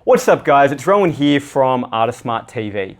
What's up guys, it's Rowan here from Artismart TV.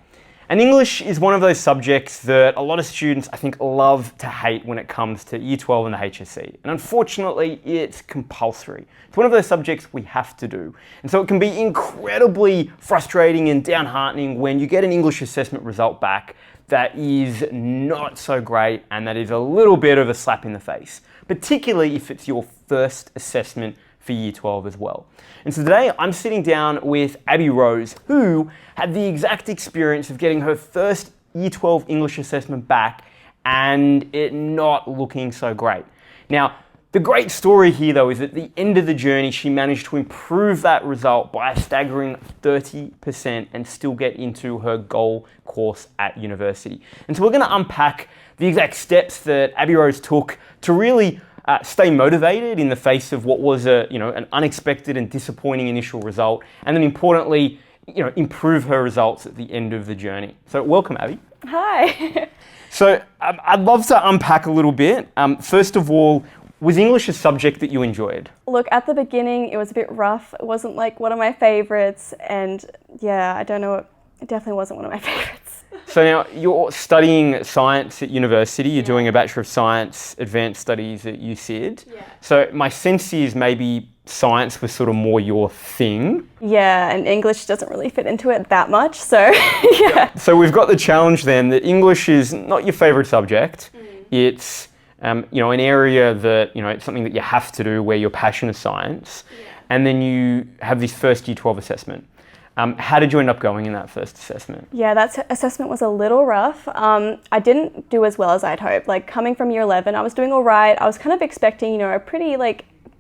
And English is one of those subjects that a lot of students I think love to hate when it comes to Year 12 and the HSC. And unfortunately, it's compulsory. It's one of those subjects we have to do. And so it can be incredibly frustrating and downheartening when you get an English assessment result back that is not so great and that is a little bit of a slap in the face, particularly if it's your first assessment for Year 12 as well. And so today I'm sitting down with Abbey-Rose, who had the exact experience of getting her first Year 12 English assessment back and it not looking so great. Now, the great story here though is at the end of the journey, she managed to improve that result by a staggering 30% and still get into her goal course at university. And so we're gonna unpack the exact steps that Abbey-Rose took to really stay motivated in the face of what was an unexpected and disappointing initial result, and then importantly, improve her results at the end of the journey. So welcome, Abby. Hi. So I'd love to unpack a little bit. First of all, was English a subject that you enjoyed? Look, at the beginning, it was a bit rough. It wasn't like one of my favorites, and yeah, I don't know, it definitely wasn't one of my favorites. So now you're studying science at university, you're doing a Bachelor of Science Advanced Studies at UCID. Yeah. So my sense is maybe science was sort of more your thing. Yeah, and English doesn't really fit into it that much, so yeah. So we've got the challenge then that English is not your favourite subject. It's an area that, it's something that you have to do where you're passionate science. Yeah. And then you have this first Year 12 assessment. How did you end up going in that first assessment? Yeah, that assessment was a little rough. I didn't do as well as I'd hoped. Like coming from Year 11, I was doing all right. I was kind of expecting, a pretty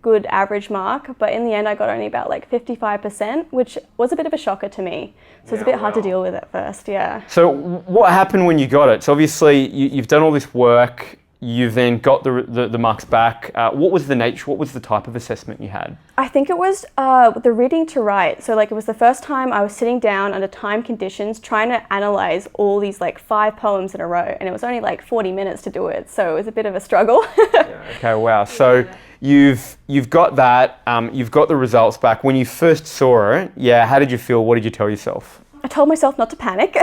good average mark, but in the end I got only about 55%, which was a bit of a shocker to me. So it's a bit hard to deal with at first, yeah. So what happened when you got it? So obviously you've done all this work, you've then got the marks back. What was the nature, what was the type of assessment you had? I think it was the reading to write. So it was the first time I was sitting down under time conditions trying to analyze all these 5 poems in a row, and it was only 40 minutes to do it. So it was a bit of a struggle. Yeah, okay, wow. So you've got that, you've got the results back. When you first saw it, how did you feel? What did you tell yourself? I told myself not to panic.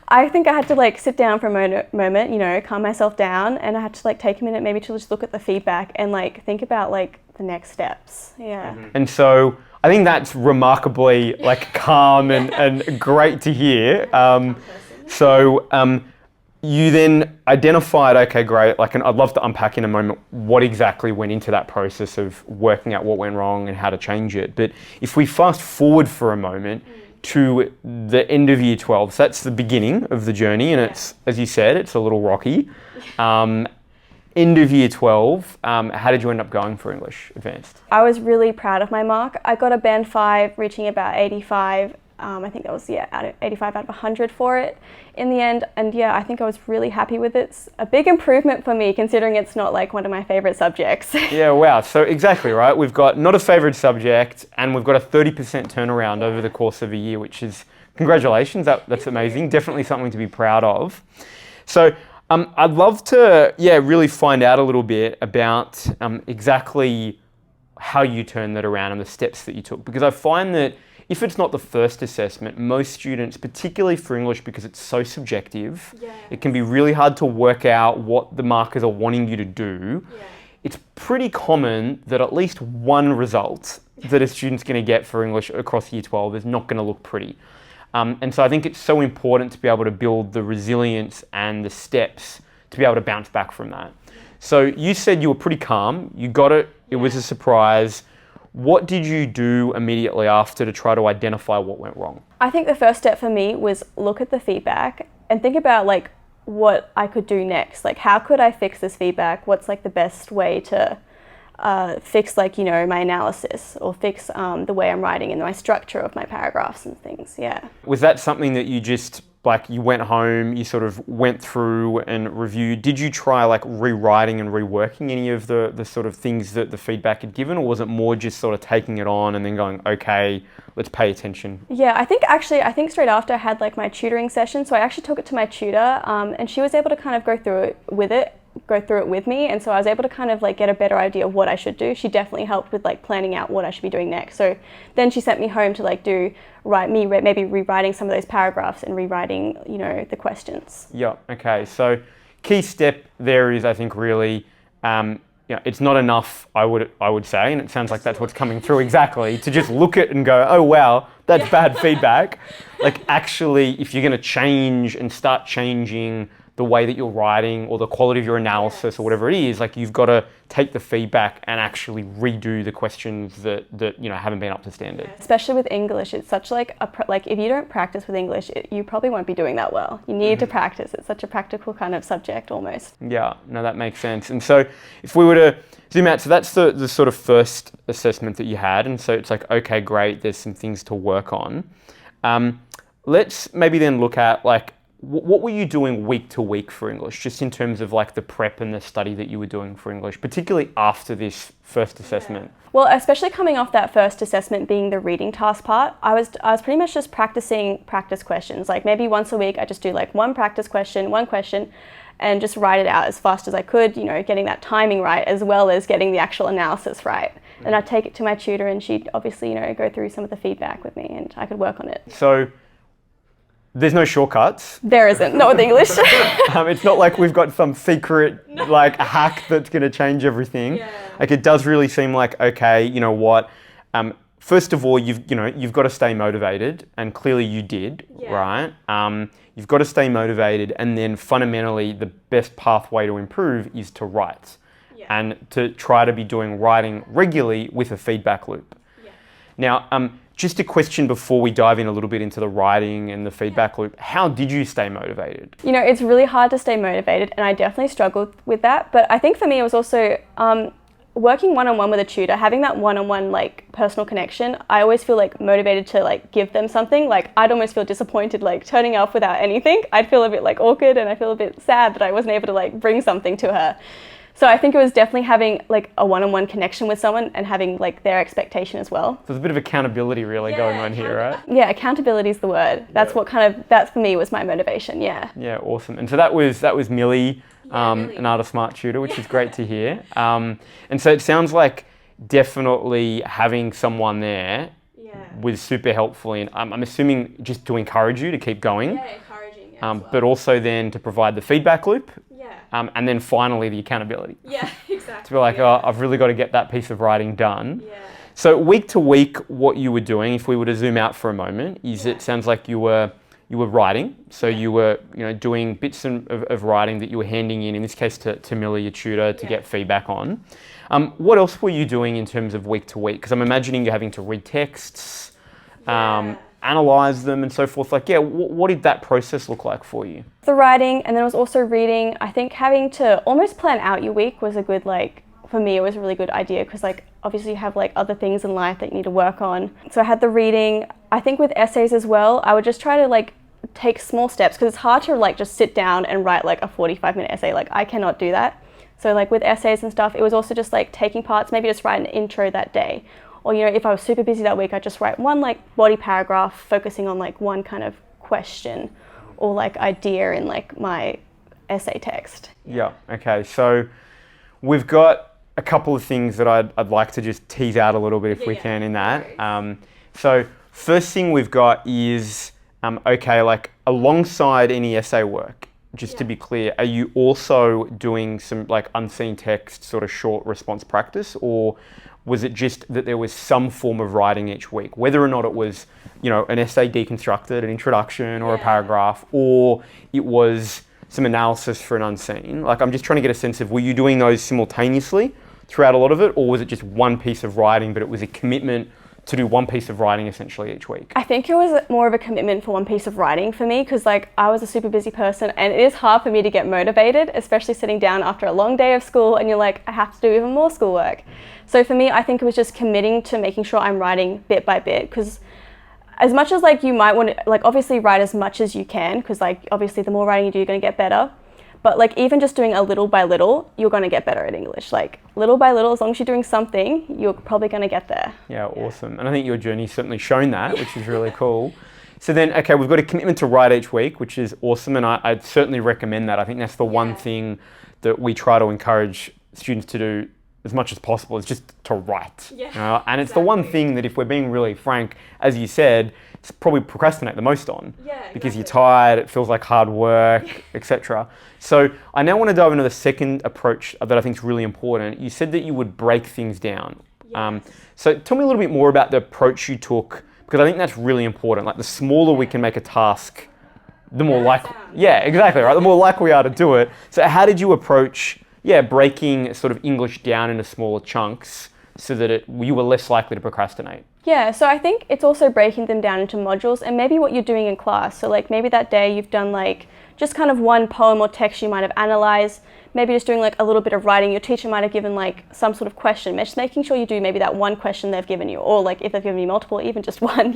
I think I had to sit down for a moment, calm myself down, and I had to take a minute maybe to just look at the feedback and think about the next steps. Yeah. Mm-hmm. And so I think that's remarkably calm and great to hear. You then identified, okay, great, and I'd love to unpack in a moment what exactly went into that process of working out what went wrong and how to change it. But if we fast forward for a moment to the end of Year 12, so that's the beginning of the journey, and it's, as you said, it's a little rocky. End of Year 12, how did you end up going for English Advanced? I was really proud of my mark. I got a band 5, reaching about 85. I think that was 85 out of 100 for it in the end, and I think I was really happy with it. It's a big improvement for me considering it's not one of my favourite subjects. Yeah, wow, so exactly right, we've got not a favourite subject and we've got a 30% turnaround over the course of a year, which is, congratulations, that's amazing, definitely something to be proud of. So I'd love to really find out a little bit about exactly how you turned that around and the steps that you took, because I find that if it's not the first assessment, most students, particularly for English because it's so subjective, it can be really hard to work out what the markers are wanting you to do. Yeah. It's pretty common that at least one result that a student's going to get for English across Year 12 is not going to look pretty. And so I think it's so important to be able to build the resilience and the steps to be able to bounce back from that. So you said you were pretty calm, you got it, it was a surprise. What did you do immediately after to try to identify what went wrong? I think the first step for me was look at the feedback and think about what I could do next. How could I fix this feedback? What's the best way to fix my analysis, or fix the way I'm writing and my structure of my paragraphs and things, yeah. Was that something that you just you went home, you sort of went through and reviewed? Did you try rewriting and reworking any of the sort of things that the feedback had given, or was it more just sort of taking it on and then going, okay, let's pay attention? Yeah, I think straight after I had my tutoring session, so I actually took it to my tutor, and she was able to kind of go through it with it go through it with me, and so I was able to kind of like get a better idea of what I should do. She definitely helped with like planning out what I should be doing next. So then she sent me home to like maybe rewriting some of those paragraphs and rewriting, you know, the questions. Yeah, okay. So key step there is, I think, really, you know, it's not enough, I would say, and it sounds like that's what's coming through exactly, to just look at and go, oh wow, that's bad feedback. Like actually, if you're going to change and start changing the way that you're writing or the quality of your analysis or whatever it is, like you've got to take the feedback and actually redo the questions that you know haven't been up to standard. Especially with English, it's such like like if you don't practice with English, you probably won't be doing that well. You need to practice. It's such a practical kind of subject almost. Yeah, no, that makes sense. And so if we were to zoom out, so that's the sort of first assessment that you had, and so it's like, okay, great, there's some things to work on. Let's maybe then look at like, what were you doing week to week for English, just in terms of like the prep and the study that you were doing for English, particularly after this first assessment? Well, especially coming off that first assessment being the reading task part, I was pretty much just practicing practice questions. Like maybe once a week, I just do like one question, and just write it out as fast as I could, you know, getting that timing right as well as getting the actual analysis right. And I'd take it to my tutor and she'd obviously, you know, go through some of the feedback with me and I could work on it. So there's no shortcuts. There isn't, not with English. It's not like we've got some secret like hack that's going to change everything. Yeah. Like it does really seem like, okay, you know what? First of all, you've got to stay motivated, and clearly you did, right? You've got to stay motivated, and then fundamentally, the best pathway to improve is to write, and to try to be doing writing regularly with a feedback loop. Yeah. Now, just a question before we dive in a little bit into the writing and the feedback loop. How did you stay motivated? You know, it's really hard to stay motivated, and I definitely struggled with that. But I think for me, it was also working one-on-one with a tutor, having that one-on-one like personal connection. I always feel like motivated to like give them something. Like I'd almost feel disappointed like turning off without anything. I'd feel a bit like awkward, and I feel a bit sad that I wasn't able to like bring something to her. So I think it was definitely having like a one-on-one connection with someone and having like their expectation as well. So there's a bit of accountability really going on here, right? Yeah, accountability is the word. That's what that for me was my motivation, yeah. Yeah, awesome. And so that was Millie, an Art of Smart tutor, which is great to hear. And so it sounds like definitely having someone there was super helpful in, I'm assuming just to encourage you to keep going. Yeah, encouraging. But also then to provide the feedback loop. And then finally the accountability. Yeah, exactly. To be like, oh, I've really got to get that piece of writing done. Yeah. So week to week, what you were doing, if we were to zoom out for a moment, is it sounds like you were writing. So you were, you know, doing bits of writing that you were handing in this case to Millie, your tutor, to get feedback on. What else were you doing in terms of week to week? Because I'm imagining you're having to read texts, analyze them and so forth. Like, what did that process look like for you? The writing, and then it was also reading. I think having to almost plan out your week was a good, like, for me, it was a really good idea because, like, obviously you have, like, other things in life that you need to work on. So I had the reading. I think with essays as well, I would just try to, like, take small steps because it's hard to, like, just sit down and write, like, a 45-minute essay. Like, I cannot do that. So, like, with essays and stuff, it was also just, like, taking parts, maybe just write an intro that day. Or, you know, if I was super busy that week, I'd just write one like body paragraph focusing on like one kind of question or like idea in like my essay text. Yeah, okay. So we've got a couple of things that I'd like to just tease out a little bit if we can in that. So first thing we've got is, okay, like alongside any essay work, just to be clear, are you also doing some like unseen text sort of short response practice, or was it just that there was some form of writing each week, whether or not it was, you know, an essay deconstructed, an introduction or a paragraph, or it was some analysis for an unseen? Like, I'm just trying to get a sense of, were you doing those simultaneously throughout a lot of it, or was it just one piece of writing, but it was a commitment to do one piece of writing essentially each week? I think it was more of a commitment for one piece of writing for me because like I was a super busy person and it is hard for me to get motivated, especially sitting down after a long day of school and you're like, I have to do even more schoolwork. So for me, I think it was just committing to making sure I'm writing bit by bit because as much as like you might want to like obviously write as much as you can because like obviously the more writing you do, you're going to get better. But like even just doing a little by little, you're going to get better at English. Like little by little, as long as you're doing something, you're probably going to get there. Yeah, awesome. And I think your journey's certainly shown that, which is really cool. So then, okay, we've got a commitment to write each week, which is awesome. And I'd certainly recommend that. I think that's the one thing that we try to encourage students to do as much as possible is just to write. Yeah, and it's the one thing that, if we're being really frank, as you said, it's probably procrastinate the most on. Because you're tired, it feels like hard work, etc. So I now want to dive into the second approach that I think is really important. You said that you would break things down. So tell me a little bit more about the approach you took, because I think that's really important. Like, the smaller we can make a task, the more likely. Yeah, exactly, right? The more likely we are to do it. So how did you approach breaking sort of English down into smaller chunks so that you were less likely to procrastinate? Yeah, so I think it's also breaking them down into modules and maybe what you're doing in class. So like maybe that day you've done like just kind of one poem or text you might have analysed, maybe just doing like a little bit of writing. Your teacher might have given like some sort of question, just making sure you do maybe that one question they've given you, or like if they've given you multiple, even just one,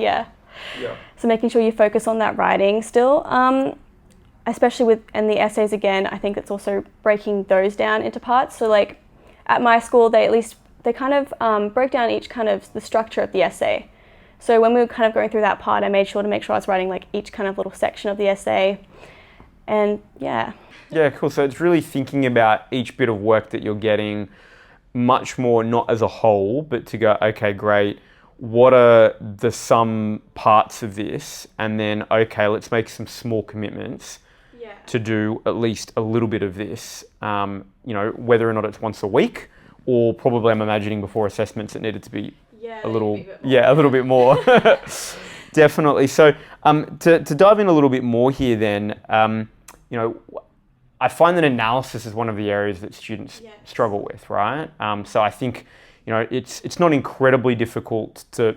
So making sure you focus on that writing still. Especially in the essays again, I think it's also breaking those down into parts. So like at my school, they kind of broke down each kind of the structure of the essay. So when we were kind of going through that part, I made sure to make sure I was writing like each kind of little section of the essay. And yeah, cool. So it's really thinking about each bit of work that you're getting much more, not as a whole, but to go, okay, great, what are the some parts of this? And then, okay, let's make some small commitments to do at least a little bit of this, whether or not it's once a week, or probably I'm imagining before assessments it needed to be a little bit more. Definitely. So to dive in a little bit more here then, I find that analysis is one of the areas that students struggle with, right? So I think, it's not incredibly difficult to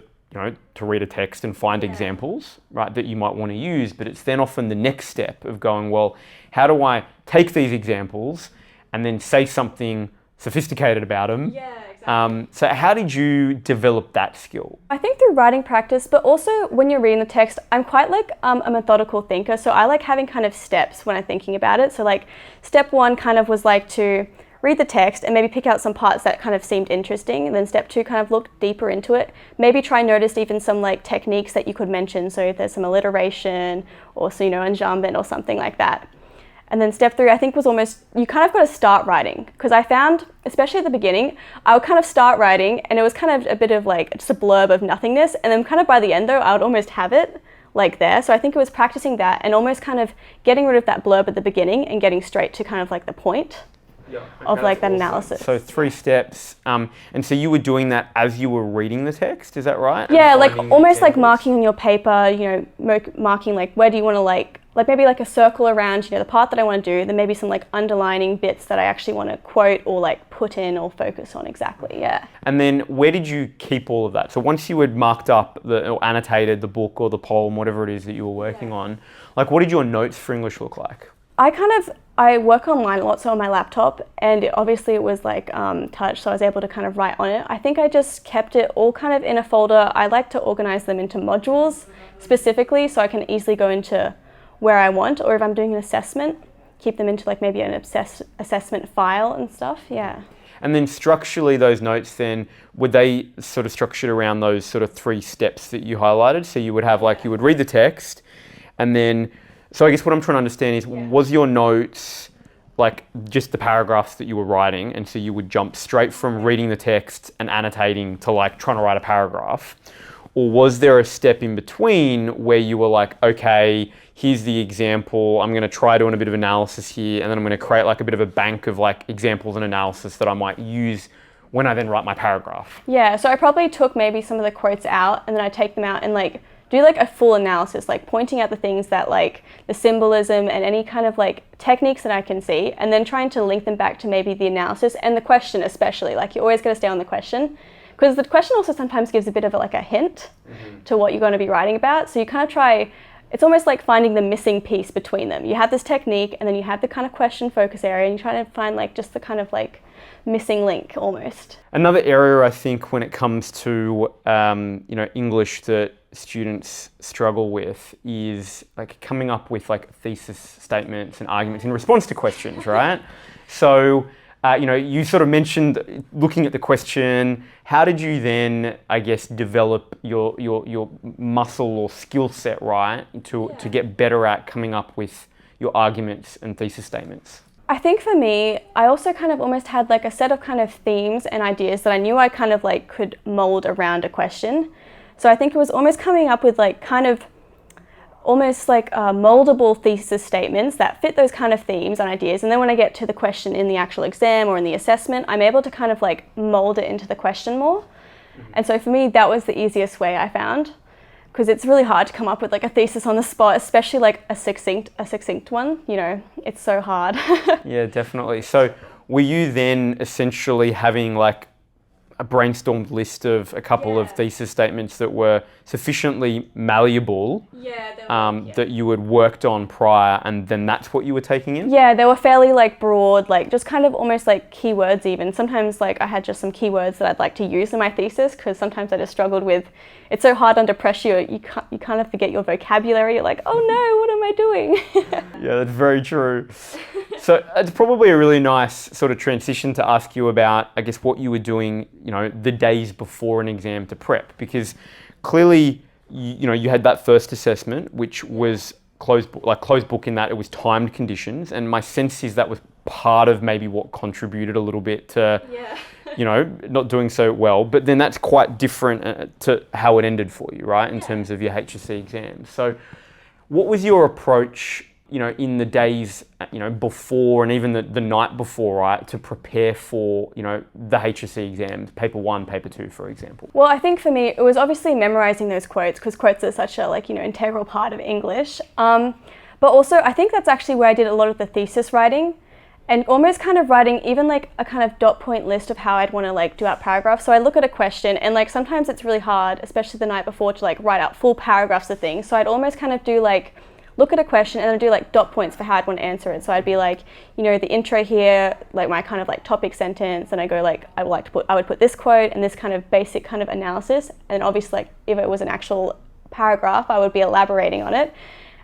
read a text and find examples, right, that you might want to use, but it's then often the next step of going, well, how do I take these examples and then say something sophisticated about them? So how did you develop that skill? I think through writing practice, but also when you're reading the text, I'm quite like a methodical thinker. So I like having kind of steps when I'm thinking about it. So like step one kind of was like to read the text and maybe pick out some parts that kind of seemed interesting. And then step two, kind of look deeper into it. Maybe try and notice even some like techniques that you could mention. So if there's some alliteration or enjambment or something like that. And then step three, I think, was almost, you kind of got to start writing. Because I found, especially at the beginning, I would kind of start writing and it was kind of a bit of like just a blurb of nothingness. And then kind of by the end though, I would almost have it like there. So I think it was practicing that and almost kind of getting rid of that blurb at the beginning and getting straight to kind of like the point of like that analysis. So 3 steps. And so you were doing that as you were reading the text, is that right? Yeah, like almost like marking on your paper, marking like where do you want to like maybe like a circle around, the part that I want to do, then maybe some like underlining bits that I actually want to quote or like put in or focus on exactly, And then where did you keep all of that? So once you had marked up or annotated the book or the poem, whatever it is that you were working on, like what did your notes for English look like? I work online a lot, so on my laptop, and obviously it was like touch, so I was able to kind of write on it. I think I just kept it all kind of in a folder. I like to organize them into modules specifically, so I can easily go into where I want, or if I'm doing an assessment, keep them into like maybe an assessment file and stuff, And then structurally those notes then, would they sort of structured around those sort of 3 steps that you highlighted? So you would have like, you would read the text and then, so I guess what I'm trying to understand is, was your notes like just the paragraphs that you were writing, and so you would jump straight from reading the text and annotating to like trying to write a paragraph? Or was there a step in between where you were like, okay, here's the example, I'm going to try doing a bit of analysis here, and then I'm going to create like a bit of a bank of like examples and analysis that I might use when I then write my paragraph? Yeah, so I probably took maybe some of the quotes out, and then I take them out and like do like a full analysis, like pointing out the things that like the symbolism and any kind of like techniques that I can see, and then trying to link them back to maybe the analysis and the question especially. Like you're always going to stay on the question, because the question also sometimes gives a bit of like a hint to what you're going to be writing about. So you kind of try, it's almost like finding the missing piece between them. You have this technique and then you have the kind of question focus area, and you try to find like just the kind of like missing link almost. Another area I think when it comes to English that students struggle with is like coming up with like thesis statements and arguments in response to questions, right? So you sort of mentioned looking at the question. How did you then, I guess, develop your muscle or skill set, right, to get better at coming up with your arguments and thesis statements? I think for me, I also kind of almost had like a set of kind of themes and ideas that I knew I kind of like could mold around a question. So I think it was almost coming up with like kind of almost like moldable thesis statements that fit those kind of themes and ideas. And then when I get to the question in the actual exam or in the assessment, I'm able to kind of like mold it into the question more. And so for me, that was the easiest way I found, because it's really hard to come up with like a thesis on the spot, especially like a succinct one, you know, it's so hard. Yeah, definitely. So were you then essentially having like a brainstormed list of a couple of thesis statements that were sufficiently malleable that you had worked on prior, and then that's what you were taking in? Yeah, they were fairly like broad, like just kind of almost like keywords even. Sometimes like I had just some keywords that I'd like to use in my thesis, because sometimes I just struggled with, it's so hard under pressure, you kind of forget your vocabulary. You're like, oh no, what am I doing? Yeah, that's very true. So it's probably a really nice sort of transition to ask you about, I guess, what you were doing, you know, the days before an exam to prep, because clearly, you know, you had that first assessment, which was closed book in that it was timed conditions, and my sense is that was part of maybe what contributed a little bit to, you know, not doing so well. But then that's quite different to how it ended for you, right, in terms of your HSC exams. So what was your approach, you know, in the days, you know, before and even the night before, right, to prepare for, you know, the HSC exams, paper 1, paper 2, for example? Well, I think for me, it was obviously memorizing those quotes, because quotes are such a, like, you know, integral part of English. But also, I think that's actually where I did a lot of the thesis writing, and almost kind of writing even like a kind of dot point list of how I'd want to like do out paragraphs. So I look at a question, and like sometimes it's really hard, especially the night before, to like write out full paragraphs of things. So I'd almost kind of do like, look at a question and then do like dot points for how I'd want to answer it. So I'd be like, you know, the intro here, like my kind of like topic sentence, and I go like, I would put this quote and this kind of basic kind of analysis. And obviously, like if it was an actual paragraph, I would be elaborating on it.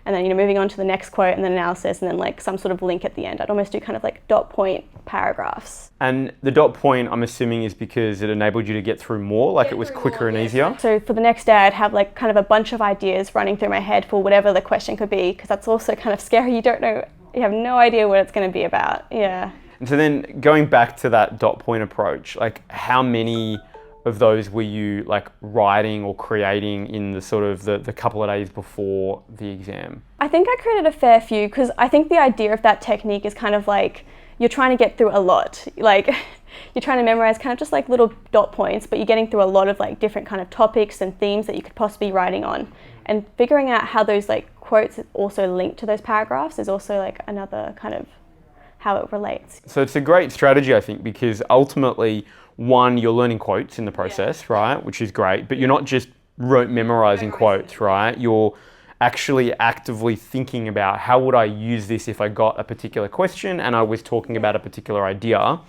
And then, you know, moving on to the next quote and then analysis, and then like some sort of link at the end. I'd almost do kind of like dot point paragraphs. And the dot point, I'm assuming, is because it enabled you to get through more, like it was quicker and easier? So for the next day, I'd have like kind of a bunch of ideas running through my head for whatever the question could be, because that's also kind of scary. You don't know, you have no idea what it's going to be about. Yeah. And so then going back to that dot point approach, like how many of those were you like writing or creating in the sort of the couple of days before the exam? I think I created a fair few, because I think the idea of that technique is kind of like, you're trying to get through a lot. Like you're trying to memorize kind of just like little dot points, but you're getting through a lot of like different kind of topics and themes that you could possibly be writing on. And figuring out how those like quotes also link to those paragraphs is also like another kind of how it relates. So it's a great strategy, I think, because ultimately, one, you're learning quotes in the process, right? Which is great, but you're not just rote memorizing quotes, right? You're actually actively thinking about how would I use this if I got a particular question and I was talking about a particular idea.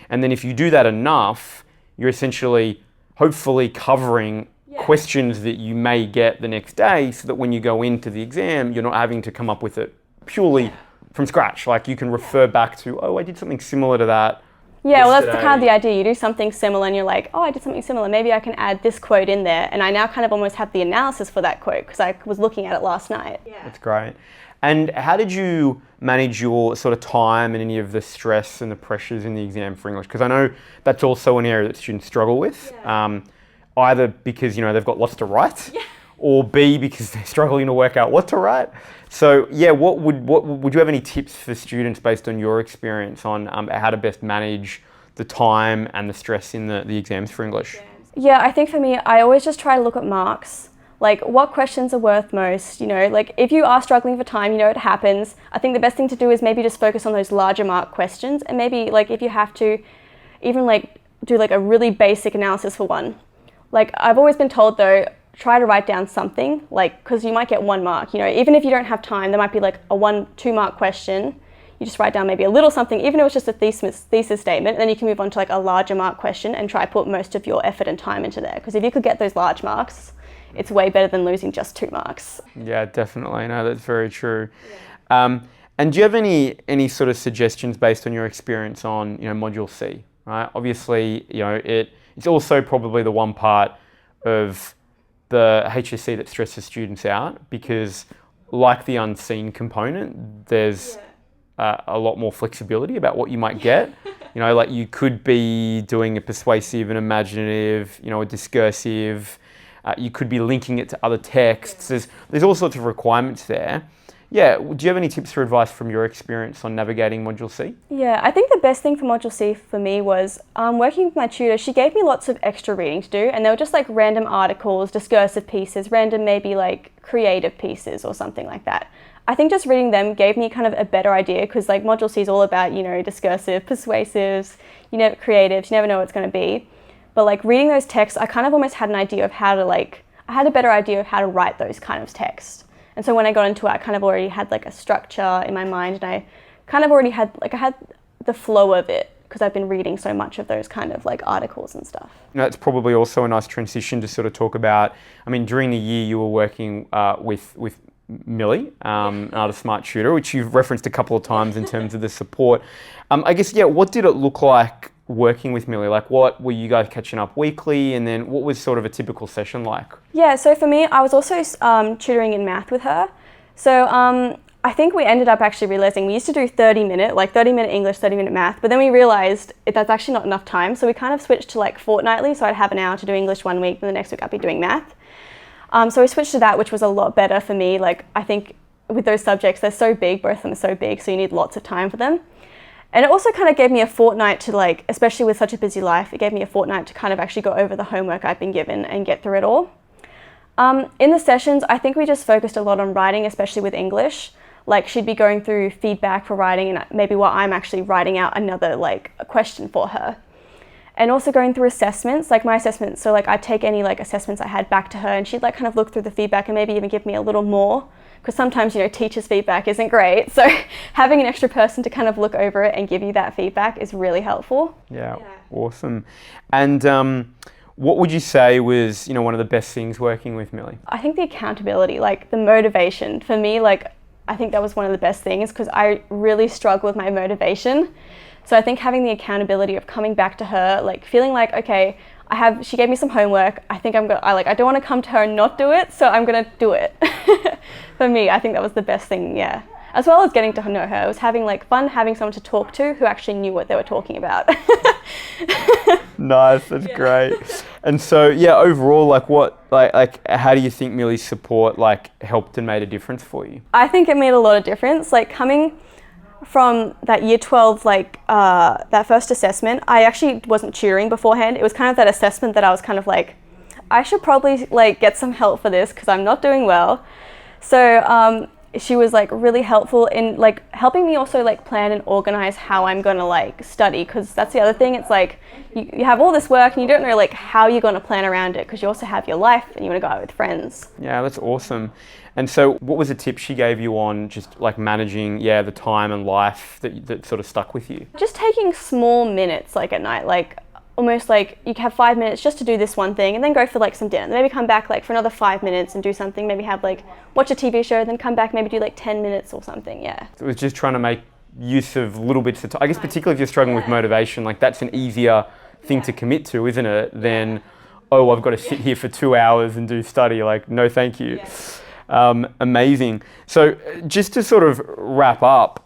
And then if you do that enough, you're essentially hopefully covering questions that you may get the next day, so that when you go into the exam, you're not having to come up with it purely from scratch. Like you can refer back to, oh, I did something similar to that. Yeah, well, that's kind of the idea. You do something similar and you're like, oh, I did something similar. Maybe I can add this quote in there. And I now kind of almost have the analysis for that quote, because I was looking at it last night. Yeah. That's great. And how did you manage your sort of time and any of the stress and the pressures in the exam for English? Because I know that's also an area that students struggle with, either because, you know, they've got lots to write, or B, because they're struggling to work out what to write. So yeah, what would you have any tips for students based on your experience on how to best manage the time and the stress in the exams for English? Yeah, I think for me, I always just try to look at marks. Like what questions are worth most, you know, like if you are struggling for time, you know, it happens. I think the best thing to do is maybe just focus on those larger mark questions, and maybe like if you have to even like do like a really basic analysis for one. Like I've always been told though, try to write down something, like, because you might get 1 mark, you know, even if you don't have time, there might be like a 1-2 mark question. You just write down maybe a little something, even if it's just a thesis statement, then you can move on to like a larger mark question and try put most of your effort and time into there. Because if you could get those large marks, it's way better than losing just 2 marks. Yeah, definitely. No, that's very true. Yeah. And do you have any sort of suggestions based on your experience on, you know, Module C, right? Obviously, you know, it's also probably the one part of the HSC that stresses students out, because like the unseen component, there's a lot more flexibility about what you might get. You know, like you could be doing a persuasive and imaginative, you know, a discursive. You could be linking it to other texts. There's all sorts of requirements there. Yeah, do you have any tips or advice from your experience on navigating Module C? Yeah, I think the best thing for Module C for me was working with my tutor. She gave me lots of extra reading to do, and they were just like random articles, discursive pieces, random maybe like creative pieces or something like that. I think just reading them gave me kind of a better idea, because like Module C is all about, you know, discursive, persuasives, you know, creatives, you never know what it's going to be. But like reading those texts, I kind of almost had an idea of how to I had a better idea of how to write those kind of texts. And so when I got into it, I kind of already had like a structure in my mind, and I kind of already had, I had the flow of it, because I've been reading so much of those kind of like articles and stuff. That's probably also a nice transition to sort of talk about, I mean, during the year you were working with Millie, an Artist Smart tutor, which you've referenced a couple of times in terms of the support. I guess, yeah, what did it look like working with Millie? Like, what were you guys catching up weekly, and then what was sort of a typical session like? Yeah, so for me, I was also tutoring in math with her. So I think we ended up actually realizing we used to do 30-minute English, 30-minute math, but then we realized that's actually not enough time. So we kind of switched to like fortnightly. So I'd have an hour to do English one week, and the next week I'd be doing math. So we switched to that, which was a lot better for me. Like, I think with those subjects, they're so big, both of them are so big, so you need lots of time for them. And it also kind of gave me a fortnight to like, especially with such a busy life, it gave me a fortnight to kind of actually go over the homework I've been given and get through it all. In the sessions, I think we just focused a lot on writing, especially with English. Like, she'd be going through feedback for writing, and maybe while I'm actually writing out another like a question for her. And also going through assessments, like my assessments. So like I'd take any like assessments I had back to her, and she'd like kind of look through the feedback and maybe even give me a little more, because sometimes, you know, teachers' feedback isn't great. So having an extra person to kind of look over it and give you that feedback is really helpful. Yeah. Awesome. And what would you say was, you know, one of the best things working with Millie? I think the accountability, like the motivation for me, like I think that was one of the best things, because I really struggle with my motivation. So I think having the accountability of coming back to her, like feeling like, okay, she gave me some homework. I think I don't want to come to her and not do it, so I'm going to do it. For me, I think that was the best thing, yeah. As well as getting to know her. It was having like fun, having someone to talk to who actually knew what they were talking about. Nice, that's great. And so, yeah, overall, like how do you think Millie's support like helped and made a difference for you? I think it made a lot of difference. Like coming from that year 12, that first assessment, I actually wasn't tutoring beforehand. It was kind of that assessment that I was kind of like, I should probably like get some help for this because I'm not doing well. So she was like really helpful in like helping me also like plan and organize how I'm gonna like study, because that's the other thing. It's like you have all this work and you don't know like how you're gonna plan around it, because you also have your life and you want to go out with friends. Yeah, that's awesome. And so what was a tip she gave you on just like managing, the time and life that sort of stuck with you? Just taking small minutes like at night, like almost like you have 5 minutes just to do this one thing and then go for like some dinner. Then maybe come back like for another 5 minutes and do something, maybe have like watch a TV show, then come back, maybe do like 10 minutes or something, yeah. So it was just trying to make use of little bits of time. I guess particularly if you're struggling with motivation, like that's an easier thing to commit to, isn't it, than, oh, I've got to sit here for 2 hours and do study. Like, no, thank you. Amazing. So just to sort of wrap up,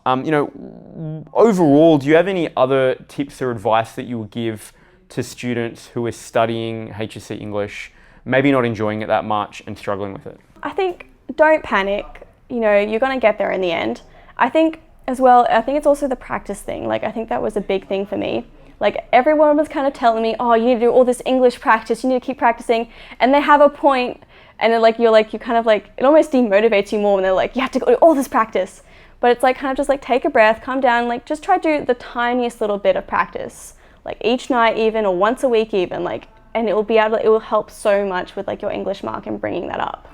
overall, do you have any other tips or advice that you would give to students who are studying HSC English, maybe not enjoying it that much and struggling with it? I think don't panic. You're going to get there in the end. I think as well, it's also the practice thing. Like, I think that was a big thing for me. Like, everyone was kind of telling me, oh, you need to do all this English practice, you need to keep practicing. And they have a point, and then you kind of like, it almost demotivates you more when they're like, you have to go do all this practice. But it's like kind of just like take a breath, calm down, like just try to do the tiniest little bit of practice. Like each night even, or once a week even, like, and it will help so much with like your English mark and bringing that up.